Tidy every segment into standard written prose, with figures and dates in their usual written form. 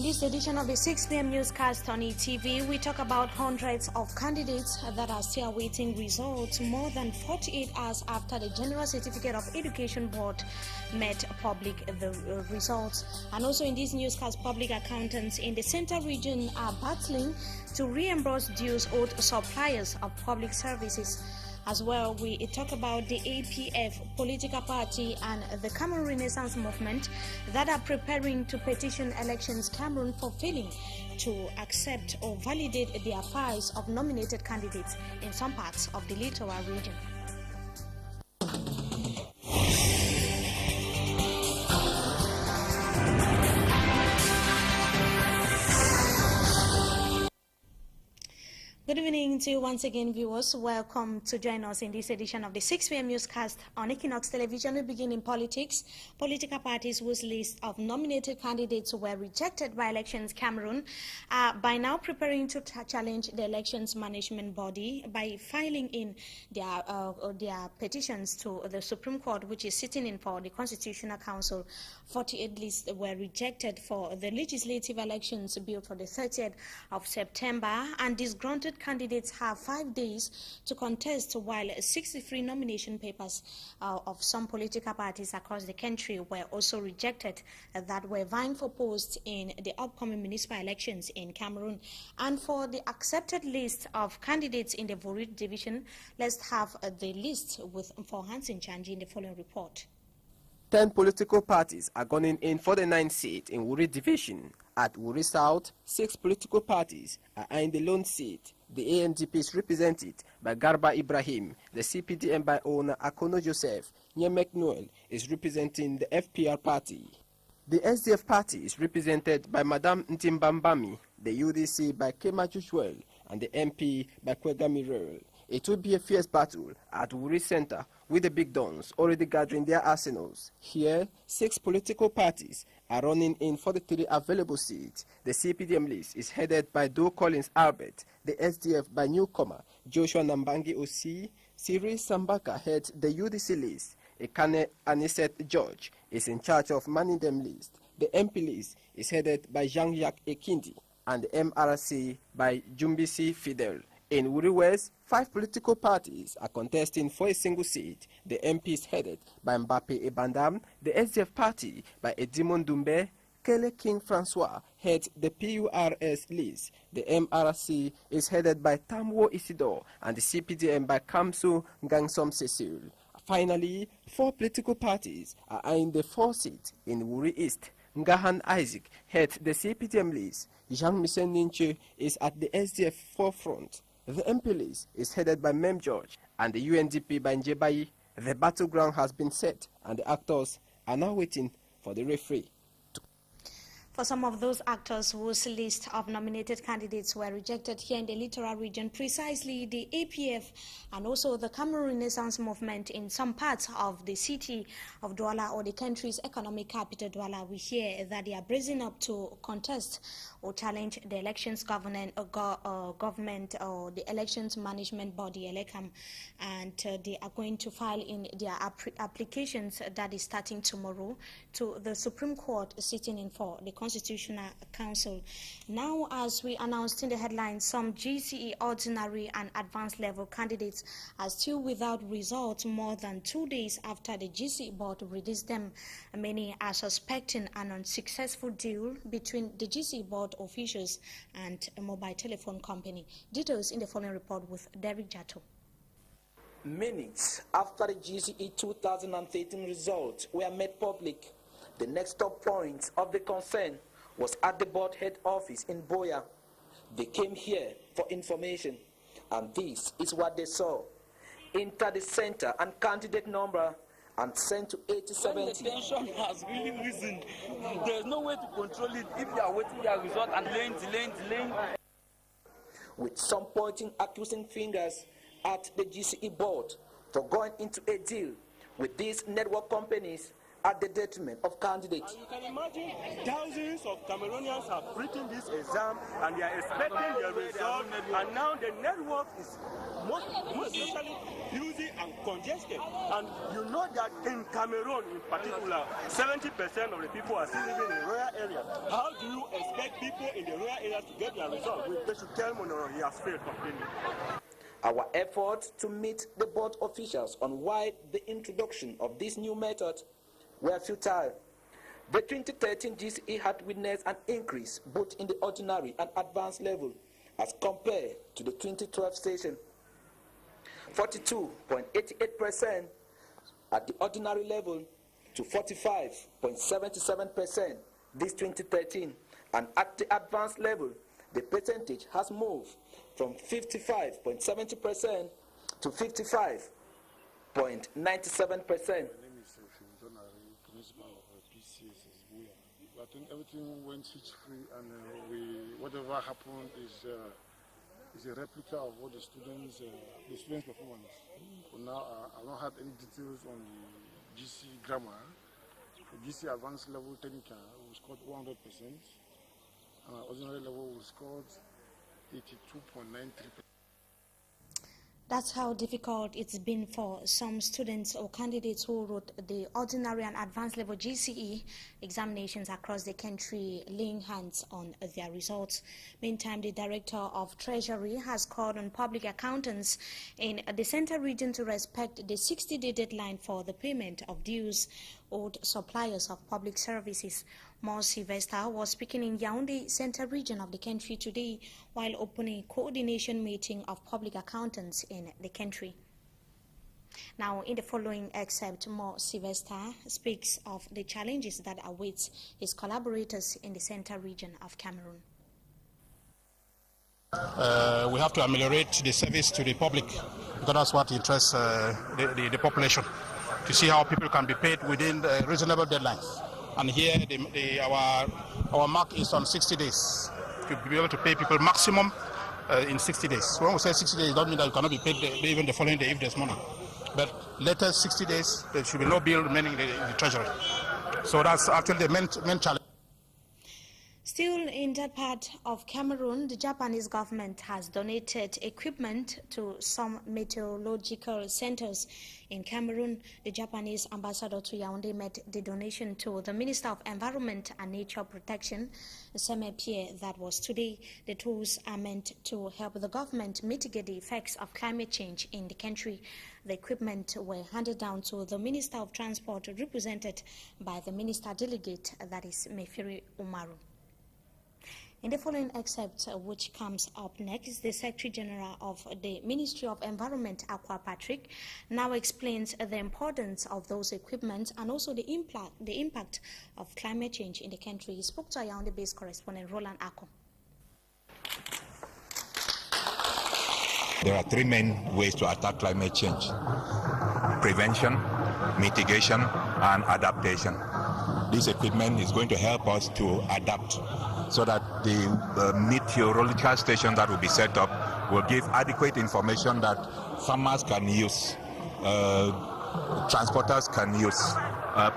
In this edition of the 6 p.m. newscast on ETV, we talk about hundreds of candidates that are still awaiting results more than 48 hours after the General Certificate of Education Board made public the results. And also in this newscast, public accountants in the Central region are battling to reimburse dues owed suppliers of public services. As well, we talk about the APF political party and the Cameroon Renaissance movement that are preparing to petition Elections Cameroon for failing to accept or validate the affairs of nominated candidates in some parts of the Littoral region. Good evening to you once again, viewers. Welcome to join us in this edition of the 6 p.m. newscast on Equinox Television. We begin in politics. Political parties whose list of nominated candidates were rejected by Elections Cameroon are by now preparing to challenge the elections management body by filing in their petitions to the Supreme Court, which is sitting in for the Constitutional Council. 48 lists were rejected for the legislative elections bill for the 30th of September, and disgruntled candidates have 5 days to contest, while 63 nomination papers of some political parties across the country were also rejected that were vying for posts in the upcoming municipal elections in Cameroon. And for the accepted list of candidates in the Wouri division, let's have the list for Hansen Chanji in the following report. 10 political parties are going in for the 9th seat in Wouri division. At Wouri South, 6 political parties are eyeing the lone seat. The ANDP is represented by Garba Ibrahim, the CPDM by owner Akono Joseph. Nyemek Noel is representing the FPR party. The SDF party is represented by Madame Ntimbambami, the UDC by Kema Chuchwell, and the MP by Kwegami Rural. It will be a fierce battle at Wouri Center, with the big dons already gathering their arsenals. Here, 6 political parties are running in for the 3 available seats. The CPDM list is headed by Doe Collins Albert, the SDF by newcomer Joshua Nambangi Osi. Cyril Sambaka heads the UDC list. Ekane Aniset George is in charge of manning them list. The MP list is headed by Jean-Jacques Ekindi, and the MRC by Jumbisi Fidel. In Wouri West, 5 political parties are contesting for a single seat. The MP is headed by Mbappe Ebandam, the SDF party by Edimon Dumbe. Kele King Francois heads the PURS list. The MRC is headed by Tamwo Isidore, and the CPDM by Kamsu Ngangsom Cecil. Finally, 4 political parties are eyeing the 4th seat in Wouri East. Ngahan Isaac heads the CPDM list. Jean Misen Ninche is at the SDF forefront. The MP list is headed by Mem George and the UNDP by Njebai. The battleground has been set, and the actors are now waiting for the referee. For some of those actors whose list of nominated candidates were rejected here in the Littoral region, precisely the APF and also the Cameroon Renaissance movement in some parts of the city of Douala, or the country's economic capital Douala, we hear that they are bracing up to contest or challenge the elections government or the elections management body, ELECAM, and they are going to file in their applications that is starting tomorrow to the Supreme Court, sitting in for the Constitutional Council. Now, as we announced in the headlines, some GCE ordinary and advanced level candidates are still without results more than 2 days after the GCE board released them. Many are suspecting an unsuccessful deal between the GCE board officials and a mobile telephone company. Details in the following report with Derek Jato. Minutes after the GCE 2013 results were made public, the next stop point of the concern was at the board head office in Boya. They came here for information, and this is what they saw. Enter the center and candidate number and sent to 8070. The tension has really risen. There's no way to control it if you are waiting your result and delaying. With some pointing accusing fingers at the GCE board for going into a deal with these network companies at the detriment of candidates. You can imagine thousands of Cameroonians have written this exam and they are expecting their result, and now the network is most especially busy and congested. And you know that in Cameroon in particular, 70% of the people are still living in rural areas. How do you expect people in the rural areas to get their result? They should tell Monoro he has failed completely. Our efforts to meet the board officials on why the introduction of this new method were futile. The 2013 GCE had witnessed an increase both in the ordinary and advanced level as compared to the 2012 session. 42.88% at the ordinary level to 45.77% this 2013, and at the advanced level, the percentage has moved from 55.70% to 55.97%. I think everything went switch-free, and whatever happened is a replica of what the students' performance. For now, I don't have any details on the GC grammar. The GC advanced level technical, we scored 100%, and our ordinary level we scored 82.93%. That's how difficult it's been for some students or candidates who wrote the ordinary and advanced level GCE examinations across the country, laying hands on their results. Meantime, the Director of Treasury has called on public accountants in the Central Region to respect the 60-day deadline for the payment of dues owed suppliers of public services. Mo Sylvester was speaking in Yaoundé, Central Region of the country today while opening a coordination meeting of public accountants in the country. Now, in the following excerpt, Mo Sylvester speaks of the challenges that await his collaborators in the Central Region of Cameroon. We have to ameliorate the service to the public, because that's what interests the population, to see how people can be paid within the reasonable deadlines. And here our mark is on 60 days, to be able to pay people maximum in 60 days. When we say 60 days, it doesn't mean that you cannot be paid even the following day if there's money. But later 60 days, there should be no bill remaining in the treasury. So that's actually the main challenge. Still in that part of Cameroon, the Japanese government has donated equipment to some meteorological centers in Cameroon. The Japanese ambassador to Yaoundé made the donation to the Minister of Environment and Nature Protection, Seme Pierre. That was today. The tools are meant to help the government mitigate the effects of climate change in the country. The equipment were handed down to the Minister of Transport, represented by the Minister Delegate, that is Mefiri Umaru. In the following excerpt, which comes up next, the Secretary General of the Ministry of Environment, Aqua Patrick, now explains the importance of those equipment and also the impact of climate change in the country. He spoke to our Yaoundé-based correspondent, Roland Ako. There are three main ways to attack climate change: prevention, mitigation, and adaptation. This equipment is going to help us to adapt, so that the meteorological station that will be set up will give adequate information that farmers can use, transporters can use,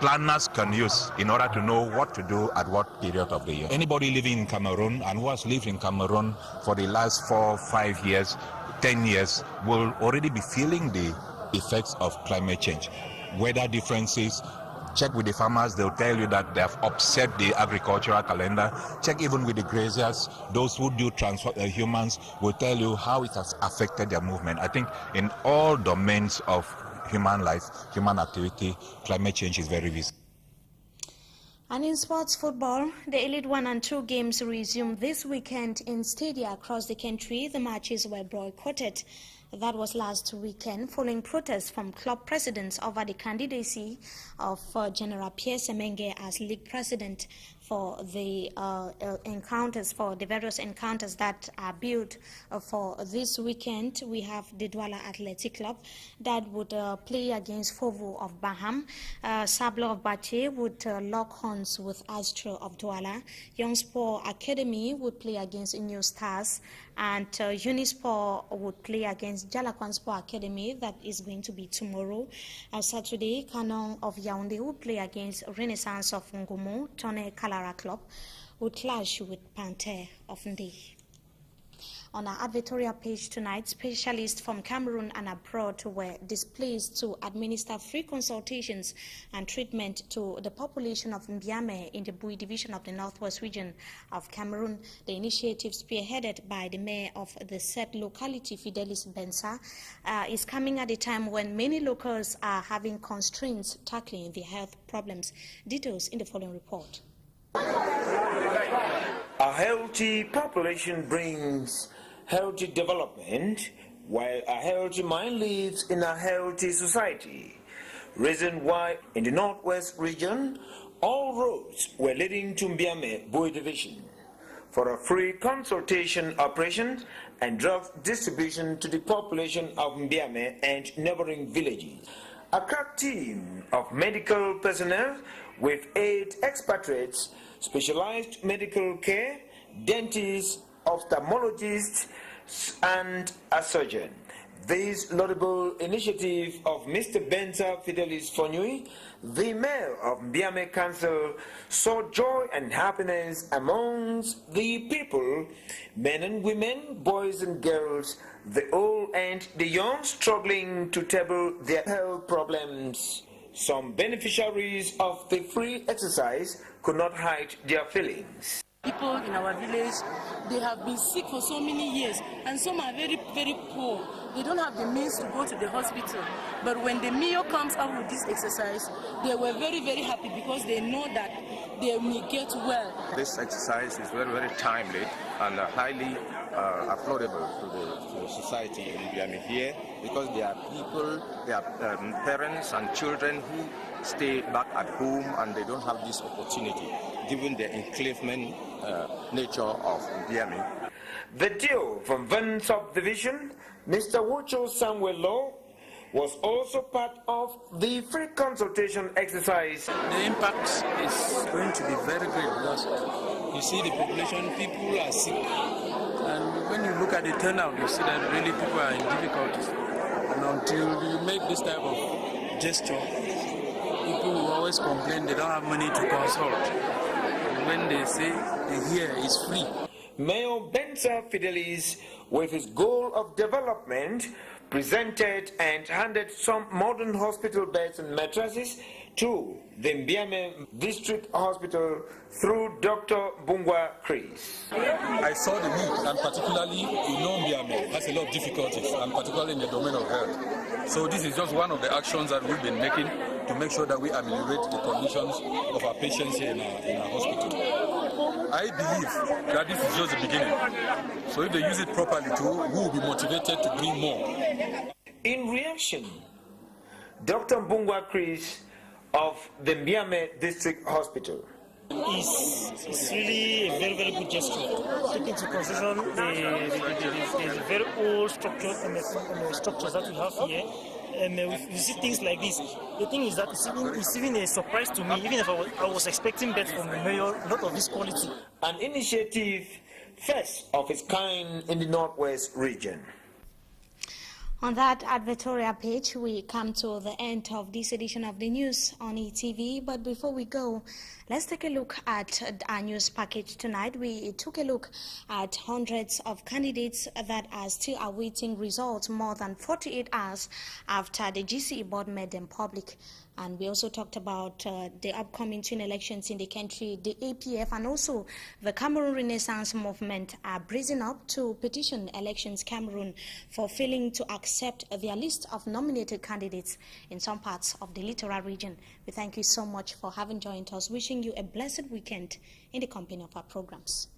planners can use, in order to know what to do at what period of the year. Anybody living in Cameroon and who has lived in Cameroon for the last 4, 5 years, 10 years will already be feeling the effects of climate change. Weather differences. Check with the farmers, they'll tell you that they have upset the agricultural calendar. Check even with the graziers, those who do transport humans will tell you how it has affected their movement. I think in all domains of human life, human activity, climate change is very visible. And in sports football, the Elite 1 and 2 games resumed this weekend in stadia across the country. The matches were boycotted. That was last weekend, following protests from club presidents over the candidacy of General Pierre Semenge as league president for the encounters, for the various encounters that are built for this weekend. We have the Douala Athletic Club that would play against Fovo of Baham. Sablo of Bache would lock horns with Astro of Douala. Young Sport Academy would play against New Stars. And Unisport would play against Jalakwan Sport Academy. That is going to be tomorrow. Saturday, Canon of Yaoundé would play against Renaissance of Ngomo. Tone Kalara Club would clash with Panther of Ndé. On our advertorial page tonight, specialists from Cameroon and abroad were displeased to administer free consultations and treatment to the population of Mbiame in the Bui division of the Northwest region of Cameroon. The initiative, spearheaded by the mayor of the said locality, Fidelis Bensa, is coming at a time when many locals are having constraints tackling their health problems. Details in the following report. A healthy population brings healthy development, while a healthy mind lives in a healthy society. Reason why in the Northwest region, all roads were leading to Mbiame Bui division for a free consultation operation and drug distribution to the population of Mbiame and neighboring villages. A crack team of medical personnel with 8 expatriates, specialized medical care, dentists, ophthalmologists, and a surgeon. This laudable initiative of Mr. Bensa Fidelis Fonui, the mayor of Mbiame Council, saw joy and happiness amongst the people, men and women, boys and girls, the old and the young, struggling to table their health problems. Some beneficiaries of the free exercise could not hide their feelings. People in our village, they have been sick for so many years, and some are very, very poor. They don't have the means to go to the hospital. But when the mayor comes out with this exercise, they were very, very happy because they know that they may get well. This exercise is very, very timely and highly applaudable to the society in Mbiame here, because there are people, there are parents and children who stay back at home and they don't have this opportunity, given the enclavement nature of Mbiame. The deal from Van Subdivision, Mr. Wucho Samuel Law, was also part of the free consultation exercise. The impact is going to be very great because you see the population, people are sick. And when you look at the turnout, you see that really people are in difficulties. And until you make this type of gesture, people will always complain they don't have money to consult. And when they say the here is free. Mayor Bensa Fidelis, with his goal of development, presented and handed some modern hospital beds and mattresses to the Mbiame District Hospital through Dr. Bungwa Chris. I saw the need, and particularly, Mbiame has a lot of difficulties, and particularly in the domain of health. So this is just one of the actions that we've been making to make sure that we ameliorate the conditions of our patients here in our hospital. I believe that this is just the beginning. So if they use it properly too, we will be motivated to bring more. In reaction, Dr. Bungwa Chris of the Mbiame District Hospital. It's really a very, very good gesture. Taking into consideration the very old structure and the structures that we have here. And we see things like this. The thing is that it's even a surprise to me, even if I was expecting better from the mayor, not of this quality. An initiative first of its kind in the Northwest region. On that advertorial page, we come to the end of this edition of the news on ETV. But before we go, let's take a look at our news package tonight. We took a look at hundreds of candidates that are still awaiting results more than 48 hours after the GCE board made them public. And we also talked about the upcoming twin elections in the country. The APF and also the Cameroon Renaissance Movement are brazen up to petition Elections Cameroon for failing to accept their list of nominated candidates in some parts of the littoral region. We thank you so much for having joined us. Wishing you a blessed weekend in the company of our programs.